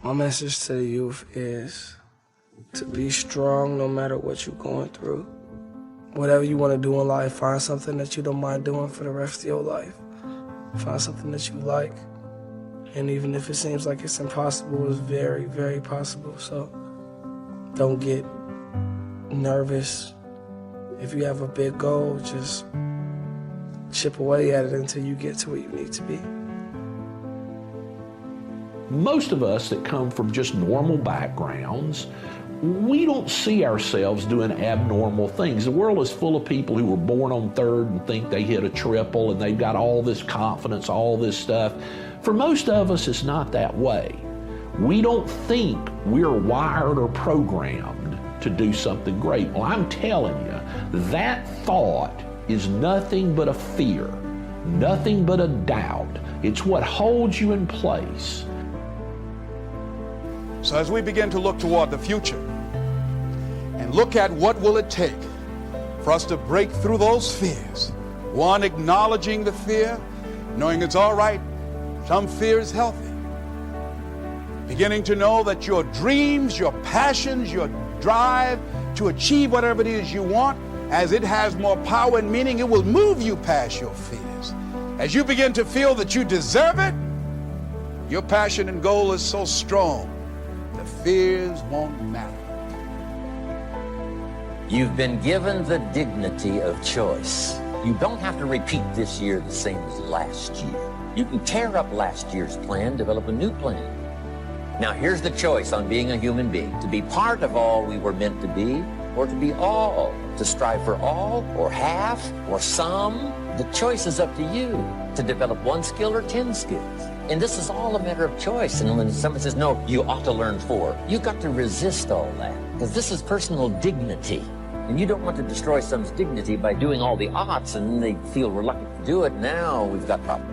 My message to the youth is to be strong no matter what you're going through. Whatever you want to do in life, find something that you don't mind doing for the rest of your life. Find something that you like. And even if it seems like it's impossible, it's very, very possible. So don't get nervous. If you have a big goal, just chip away at it until you get to where you need to be. Most of us that come from just normal backgrounds, we don't see ourselves doing abnormal things. The world is full of people who were born on third and think they hit a triple and they've got all this confidence, all this stuff. For most of us, it's not that way. We don't think we're wired or programmed to do something great. Well, I'm telling you, that thought is nothing but a fear, nothing but a doubt. It's what holds you in place. So as we begin to look toward the future and look at what will it take for us to break through those fears, one, acknowledging the fear, knowing it's all right, some fear is healthy. Beginning to know that your dreams, your passions, your drive to achieve whatever it is you want, as it has more power and meaning, it will move you past your fears. As you begin to feel that you deserve it, your passion and goal is so strong, the fears won't matter. You've been given the dignity of choice. You don't have to repeat this year the same as last year. You can tear up last year's plan, develop a new plan. Now here's the choice on being a human being: to be part of all we were meant to be, or to be all, to strive for all, or half, or some. The choice is up to you to develop one skill or 10 skills. And this is all a matter of choice. And when someone says, no, you ought to learn 4, you've got to resist all that, because this is personal dignity. And you don't want to destroy someone's dignity by doing all the oughts and they feel reluctant to do it. Now we've got problems.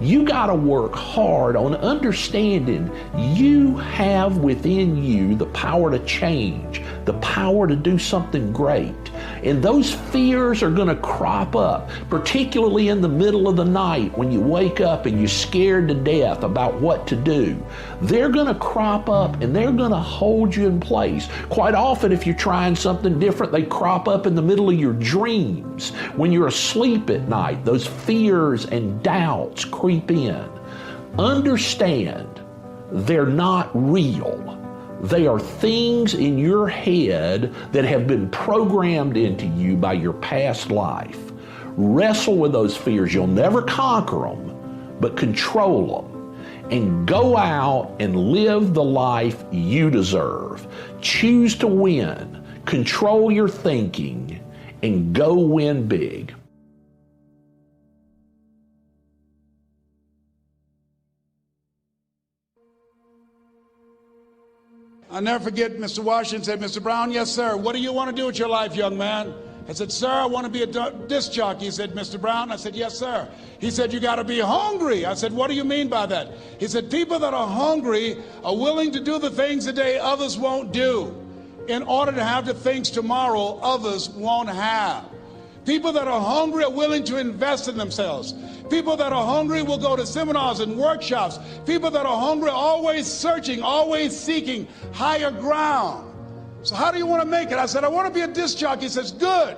You got to work hard on understanding you have within you the power to change, the power to do something great. And those fears are going to crop up, particularly in the middle of the night when you wake up and you're scared to death about what to do. They're going to crop up and they're going to hold you in place. Quite often, if you're trying something different, they crop up in the middle of your dreams. When you're asleep at night, those fears and doubts creep in. Understand, they're not real. They are things in your head that have been programmed into you by your past life. Wrestle with those fears. You'll never conquer them, but control them. And go out and live the life you deserve. Choose to win. Control your thinking and go win big. I'll never forget Mr. Washington said, Mr. Brown, yes, sir. What do you want to do with your life, young man? I said, sir, I want to be a disc jockey. He said, Mr. Brown? I said, yes, sir. He said, you got to be hungry. I said, what do you mean by that? He said, people that are hungry are willing to do the things today others won't do in order to have the things tomorrow others won't have. People that are hungry are willing to invest in themselves. People that are hungry will go to seminars and workshops. People that are hungry are always searching, always seeking higher ground. So how do you want to make it? I said, I want to be a disc jockey. He says, good.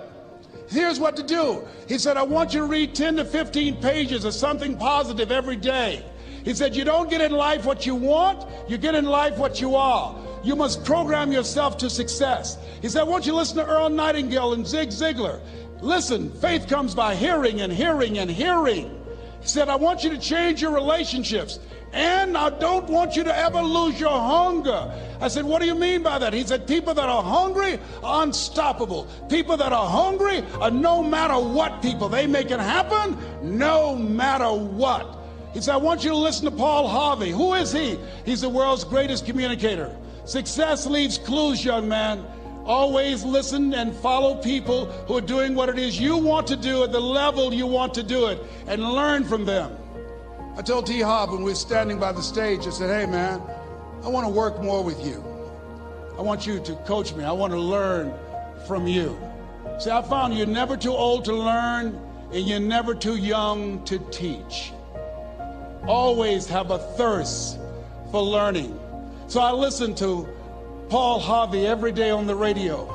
Here's what to do. He said, I want you to read 10 to 15 pages of something positive every day. He said, you don't get in life what you want, you get in life what you are. You must program yourself to success. He said, I want you to listen to Earl Nightingale and Zig Ziglar. Listen, faith comes by hearing and hearing and hearing. He said, I want you to change your relationships. And I don't want you to ever lose your hunger. I said, what do you mean by that? He said, people that are hungry are unstoppable. People that are hungry are no matter what people. They make it happen no matter what. He said, I want you to listen to Paul Harvey. Who is he? He's the world's greatest communicator. Success leaves clues, young man. Always listen and follow people who are doing what it is you want to do at the level you want to do it, and learn from them. I told T. Hobb when we were standing by the stage, I said, hey man, I want to work more with you. I want you to coach me. I want to learn from you. See, I found you're never too old to learn and you're never too young to teach. Always have a thirst for learning. So I listened to Paul Harvey every day on the radio.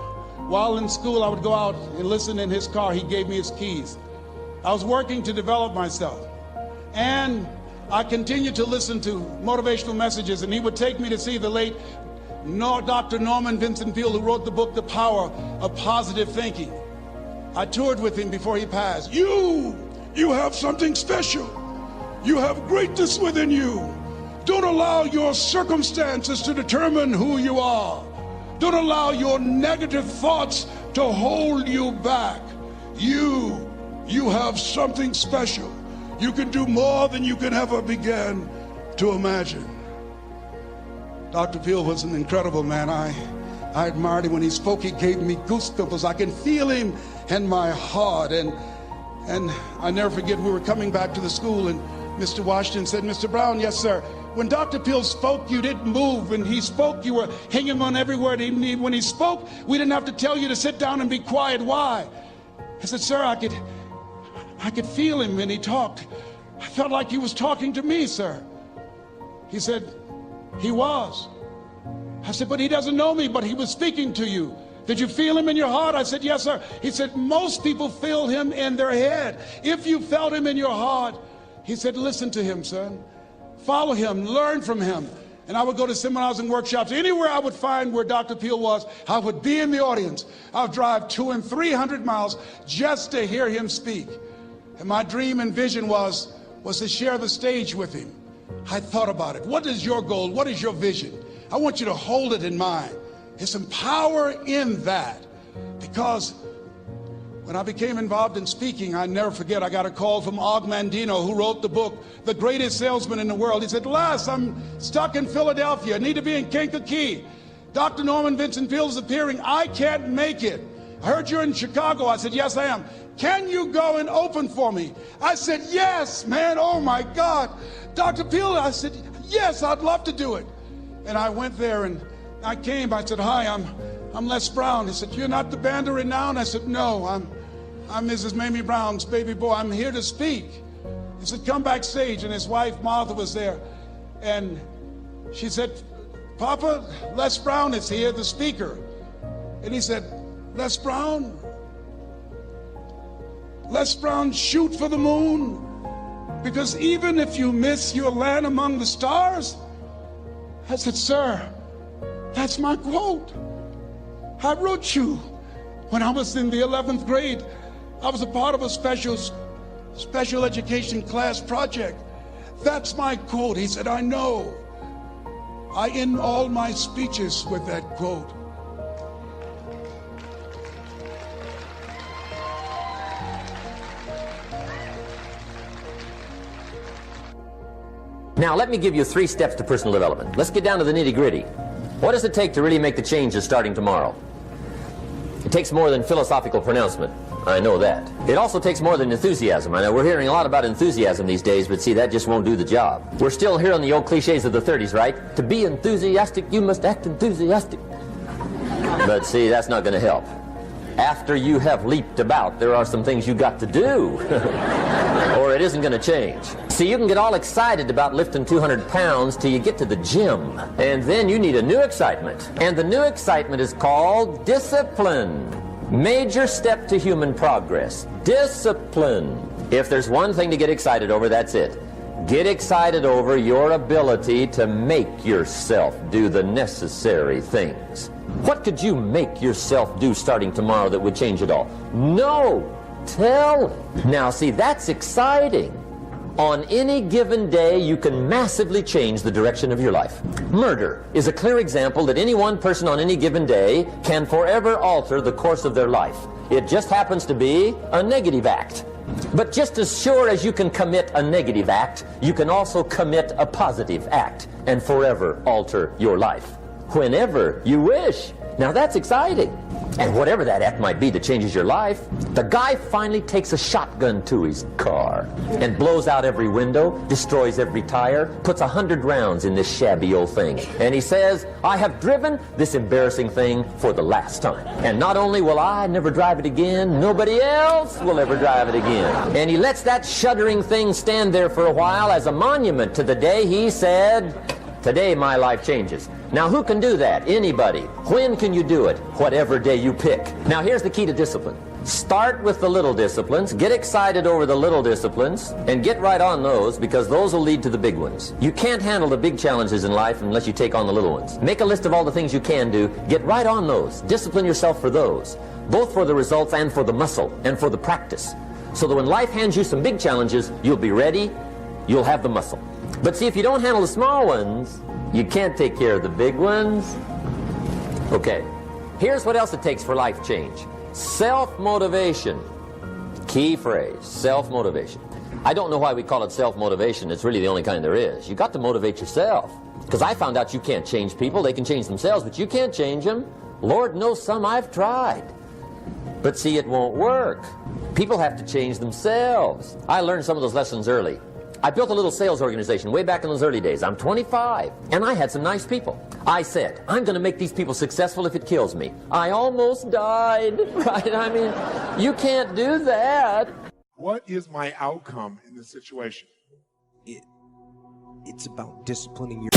While in school, I would go out and listen in his car. He gave me his keys. I was working to develop myself. And I continued to listen to motivational messages, and he would take me to see the late Dr. Norman Vincent Peale, who wrote the book, The Power of Positive Thinking. I toured with him before he passed. You have something special. You have greatness within you. Don't allow your circumstances to determine who you are. Don't allow your negative thoughts to hold you back. You have something special. You can do more than you can ever begin to imagine. Dr. Peale was an incredible man. I admired him. When he spoke, he gave me goosebumps. I can feel him in my heart. And I never forget, we were coming back to the school, and Mr. Washington said, Mr. Brown, yes, sir. When Dr. Peale spoke, you didn't move. When he spoke, you were hanging on every word. When he spoke, we didn't have to tell you to sit down and be quiet. Why? I said, sir, I could feel him when he talked. I felt like he was talking to me, sir. He said, he was. I said, but he doesn't know me, but he was speaking to you. Did you feel him in your heart? I said, yes, sir. He said, most people feel him in their head. If you felt him in your heart, he said, listen to him, son. Follow him, learn from him. And I would go to seminars and workshops. Anywhere I would find where Dr. Peale was, I would be in the audience. I would drive 200 and 300 miles just to hear him speak. And my dream and vision was to share the stage with him. I thought about it. What is your goal? What is your vision? I want you to hold it in mind. There's some power in that. Because when I became involved in speaking, I never forget, I got a call from Og Mandino, who wrote the book, The Greatest Salesman in the World. He said, Les, I'm stuck in Philadelphia. I need to be in Kankakee. Dr. Norman Vincent Peale is appearing. I can't make it. I heard you're in Chicago. I said, yes, I am. Can you go and open for me? I said, yes, man. Oh, my God. Dr. Peale, I said, yes, I'd love to do it. And I went there, and I came. I said, hi, I'm Les Brown. He said, you're not the band of renown? I said, no, I'm Mrs. Mamie Brown's baby boy. I'm here to speak. He said, come backstage. And his wife, Martha, was there. And she said, Papa, Les Brown is here, the speaker. And he said, Les Brown, shoot for the moon. Because even if you miss, you'll land among the stars. I said, sir, that's my quote. I wrote you when I was in the 11th grade. I was a part of a special education class project. That's my quote. He said, I know. I end all my speeches with that quote. Now, let me give you 3 steps to personal development. Let's get down to the nitty-gritty. What does it take to really make the changes starting tomorrow? It takes more than philosophical pronouncement. I know that. It also takes more than enthusiasm. I know we're hearing a lot about enthusiasm these days, but see, that just won't do the job. We're still hearing the old cliches of the 30s, right? To be enthusiastic, you must act enthusiastic. But see, that's not going to help. After you have leaped about, there are some things you got to do, or it isn't going to change. See, you can get all excited about lifting 200 pounds till you get to the gym, and then you need a new excitement. And the new excitement is called discipline. Major step to human progress. Discipline. If there's one thing to get excited over, that's it. Get excited over your ability to make yourself do the necessary things. What could you make yourself do starting tomorrow that would change it all? No! Tell. Now see, that's exciting. On any given day, you can massively change the direction of your life. Murder is a clear example that any one person on any given day can forever alter the course of their life. It just happens to be a negative act. But just as sure as you can commit a negative act, you can also commit a positive act and forever alter your life. Whenever you wish. Now that's exciting. And whatever that act might be that changes your life, the guy finally takes a shotgun to his car and blows out every window, destroys every tire, puts 100 rounds in this shabby old thing. And he says, I have driven this embarrassing thing for the last time. And not only will I never drive it again, nobody else will ever drive it again. And he lets that shuddering thing stand there for a while as a monument to the day he said, Today my life changes. Now who can do that? Anybody. When can you do it? Whatever day you pick. Now here's the key to discipline. Start with the little disciplines, get excited over the little disciplines, and get right on those, because those will lead to the big ones. You can't handle the big challenges in life unless you take on the little ones. Make a list of all the things you can do, get right on those. Discipline yourself for those, both for the results and for the muscle and for the practice. So that when life hands you some big challenges, you'll be ready, you'll have the muscle. But see, if you don't handle the small ones, you can't take care of the big ones. Okay, here's what else it takes for life change. Self-motivation. Key phrase, self-motivation. I don't know why we call it self-motivation. It's really the only kind there is. You got to motivate yourself. Because I found out you can't change people. They can change themselves, but you can't change them. Lord knows some I've tried. But see, it won't work. People have to change themselves. I learned some of those lessons early. I built a little sales organization way back in those early days. I'm 25, and I had some nice people. I said, I'm going to make these people successful if it kills me. I almost died, right? I mean, you can't do that. What is my outcome in this situation? It's about disciplining your...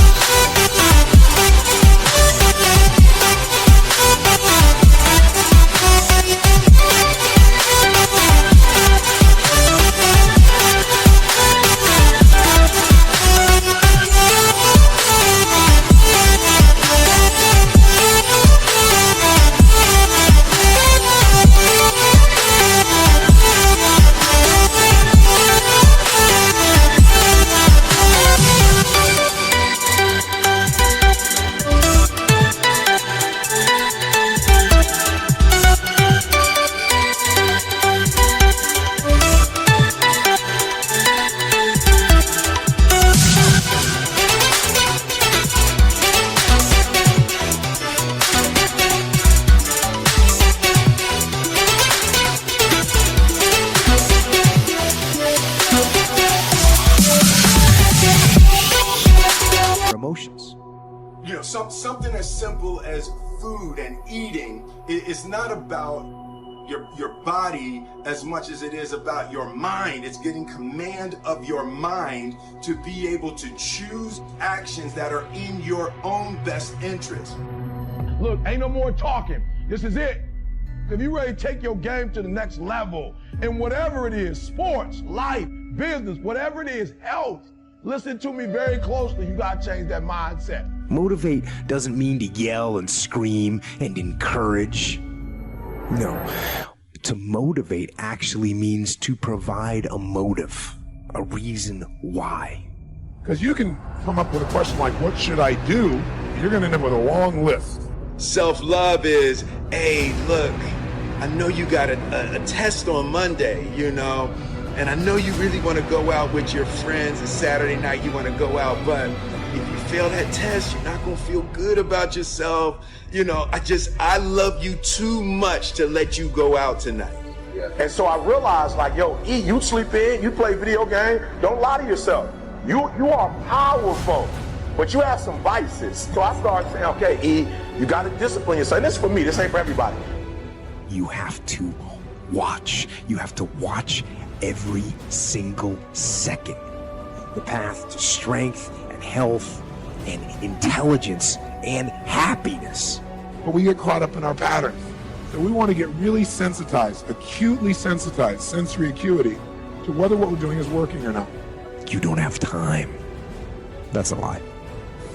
emotions. You know, something as simple as food and eating is not about your body as much as it is about your mind. It's getting command of your mind to be able to choose actions that are in your own best interest. Look, ain't no more talking. This is it. If you ready to take your game to the next level, and whatever it is, sports, life, business, whatever it is, health, listen to me very closely. You gotta change that mindset. Motivate doesn't mean to yell and scream and encourage. No, to motivate actually means to provide a motive, a reason why. Because you can come up with a question like, what should I do? You're gonna end up with a long list. Self-love is, hey, look, I know you got a test on Monday, you know, and I know you really want to go out with your friends, and Saturday night you want to go out, but if you fail that test, you're not going to feel good about yourself. You know, I love you too much to let you go out tonight. Yeah. And so I realized, like, yo, E, you sleep in, you play video game, don't lie to yourself. You are powerful, but you have some vices. So I started saying, okay, E, you got to discipline yourself. And this is for me, this ain't for everybody. You have to watch. You have to watch every single second. The path to strength and health and intelligence and happiness. But we get caught up in our patterns. So we want to get really sensitized, acutely sensitized, sensory acuity, to whether what we're doing is working or not. You don't have time. That's a lie.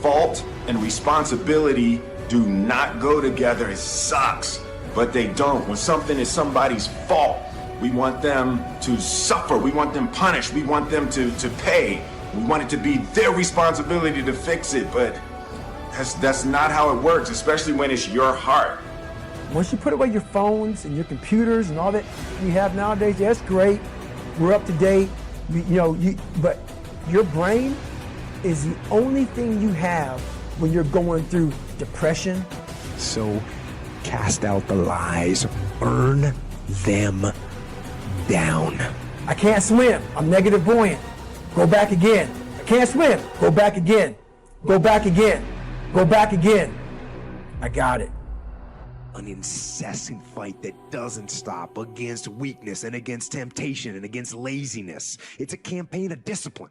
Fault and responsibility do not go together. It sucks, but they don't. When something is somebody's fault, we want them to suffer. We want them punished. We want them to pay. We want it to be their responsibility to fix it, but that's not how it works, especially when it's your heart. Once you put away your phones and your computers and all that we have nowadays, yeah, that's great. We're up to date. But your brain is the only thing you have when you're going through depression. So cast out the lies. Burn them down. I can't swim. I'm negative buoyant. Go back again. I can't swim. Go back again. Go back again. Go back again. I got it. An incessant fight that doesn't stop against weakness and against temptation and against laziness. It's a campaign of discipline.